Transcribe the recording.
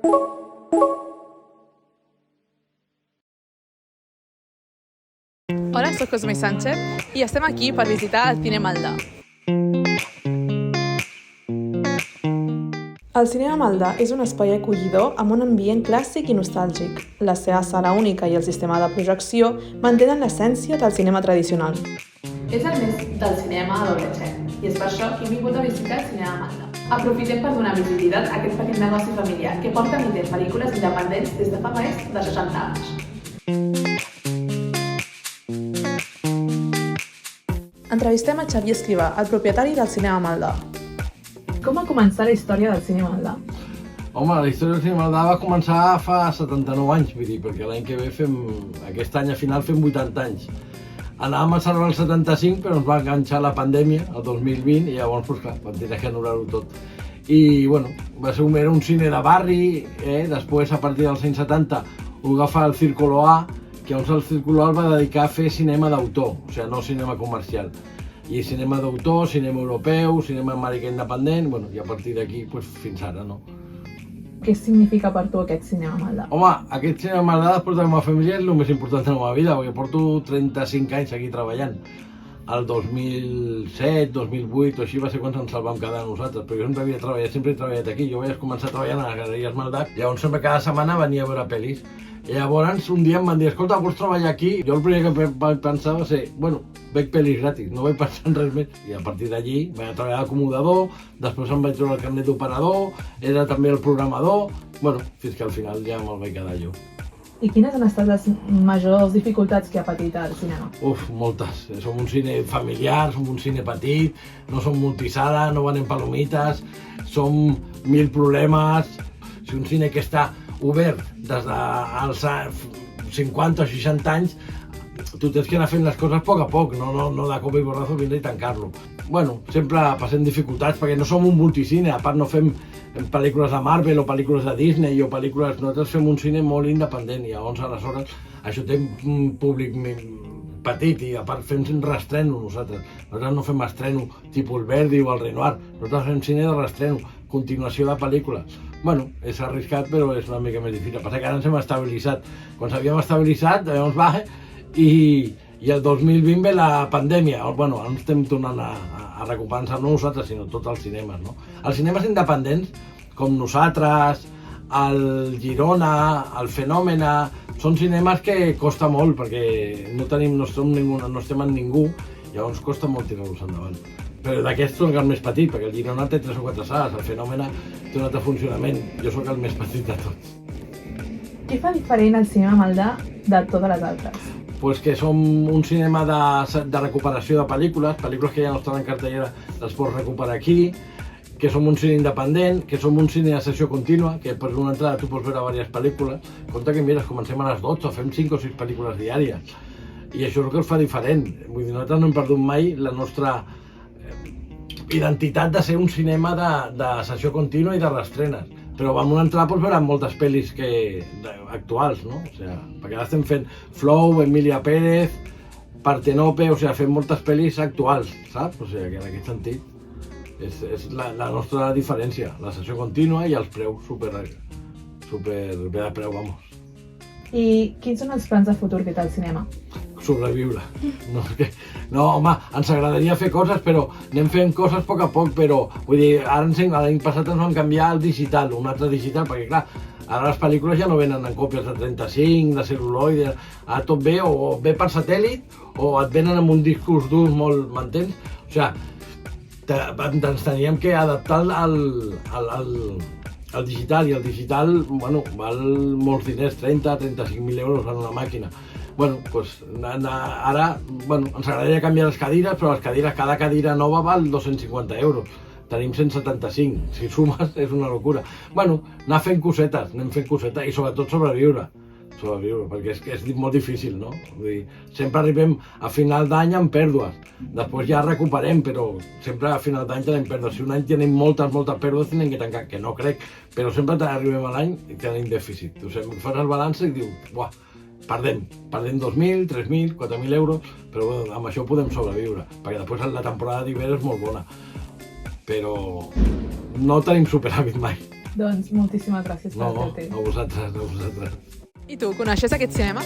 Hola, soc Cosme Sánchez i estem aquí per visitar el Cine Maldà. El Cinema Maldà és un espai acollidor amb un ambient clàssic i nostàlgic. La seva sala única i el sistema de projecció mantenen l'essència del cinema tradicional. És el mes del cinema a doble xec i és per això que he vingut a visitar el Cinema Maldà. Aprofitem per donar visibilitat a aquest petit negoci familiar que porta emetent pel·lícules independents des de fa més de 60 anys. Entrevistem a Xavier Escrivà, el propietari del Cinema Maldà. Com va començar la història del Cinema Maldà? Home, la història del Cinema Maldà va començar fa 79 anys, vull dir, perquè l'any que ve aquest any a final fem 80 anys. Anàvem a celebrar el 75, però ens va enganxar la pandèmia, el 2020, i llavors, doncs clar, vam tenir que anul·lar-ho tot. I, bueno, era un cine de barri, després, a partir dels anys 70, ho agafa el Círculo A, que llavors el Círculo A el va dedicar a fer cinema d'autor, o sigui, no cinema comercial. I cinema d'autor, cinema europeu, cinema americà independent, bueno, i a partir d'aquí, doncs, fins ara, no? Què significa per tu aquest Cinema Maldà? Home, aquest Cinema Maldà, després de la meva família, és el més important de la meva vida, perquè porto 35 anys aquí treballant. El 2007, 2008 o així va ser quan ens el vam quedar nosaltres, perquè jo sempre he treballat aquí. Jo vaig començar treballant a les Galeries Maldà, llavors sempre cada setmana venia a veure pel·lis. I llavors un dia em van dir, escolta, vols treballar aquí? Jo el primer que vaig pensar va ser, bueno, veig pel·lis gratis, no vaig pensar en res més. I a partir d'allí vaig treballar d'acomodador, després em vaig treure el carnet d'operador, era també el programador, bueno, fins que al final ja me'l vaig quedar jo. I quines han estat les majors dificultats que ha patit el cinema? Moltes. Som un cine familiar, som un cine petit, no som multisala, no venem palomites, som 1000 problemes. Si un cine que està obert des dels 50 o 60 anys, tu tens que anar fent les coses a poc, no de cop i borrazo vindre i tancar-lo. Bueno, sempre passem dificultats perquè no som un multicine, a part no fem pel·lícules de Marvel o pel·lícules de Disney o pel·lícules... Nosaltres fem un cine molt independent i llavors aleshores això té un públic petit i a part fem reestreno nosaltres. Nosaltres no fem estreno tipus el Verdi o el Renoir, nosaltres fem cine de reestreno, continuació de pel·lícules. Bueno, és arriscat però és una mica més difícil. Passa que ara ens hem estabilitzat. Quan s'havíem estabilitzat, llavors va, i el 2020 ve la pandèmia. Bueno, ara estem tornant a recuperar-nos, no nosaltres, sinó tots els cinemes, no? Els cinemes independents, com nosaltres, el Girona, el Fenòmena, són cinemes que costa molt perquè no estem en ningú, llavors costa molt tirar-los endavant. Però d'aquests soc el més petit, perquè el Girona té 3 o 4 sales, el Fenòmena té un altre funcionament, jo sóc el més petit de tots. Què fa diferent el Cinema Maldà de totes les altres? Pues que som un cinema de recuperació de pel·lícules que ja no estan en cartellera, les pots recuperar aquí, que som un cine independent, que som un cine de sessió contínua, que per una entrada tu pots veure diverses pel·lícules. Compte que, mira, comencem a les 12, fem 5 o 6 pel·lícules diàries. I això és el que els fa diferent. Vull dir, nosaltres no hem perdut mai la nostra identitat de ser un cinema de sessió contínua i de reestrenes. Però vam entrar doncs, veure moltes pel·lis actuals, no? O sigui, perquè ara estem fent Flow, Emilia Pérez, Partenope, o sigui, fem moltes pel·lis actuals, saps? O sigui, que en aquest sentit és la nostra diferència, la sessió contínua i els preus super bé de preu, vamos. I quins són els plans de futur que té el cinema? Sobreviure. No, home, ens agradaria fer coses, però anem fent coses a poc, però vull dir, ara l'any passat ens vam canviar al digital, un altre digital, perquè clar, ara les pel·lícules ja no venen en còpies de 35, de cel·luloide, ara tot ve o ve per satèl·lit o et venen amb un discurs dur molt, m'entens? O sigui, ens teníem que adaptar al digital, i el digital, bueno, val molts diners, 30-35.000 euros en una màquina. Bueno, doncs ara ens agradaria canviar les cadires, però les cadires, cada cadira nova val 250 euros. Tenim 175, si sumes és una locura. Bueno, anem fent cosetes i sobretot sobreviure, perquè és molt difícil, no? Vull dir, sempre arribem a final d'any amb pèrdues, després ja recuperem, però sempre a final d'any tenim pèrdues. Si un any tenim moltes pèrdues, tenim que tancar, que no crec, però sempre arribem a l'any i tenim dèficit. O sigui, fas el balanç i dius, buah, perdem 2.000, 3.000, 4.000 euros, però bueno, amb això podem sobreviure, perquè després la temporada d'hivern és molt bona, però no tenim superàvit mai. Doncs moltíssimes gràcies per No, el teu temps. a vosaltres, a vosaltres. I tu, coneixes aquest cinema?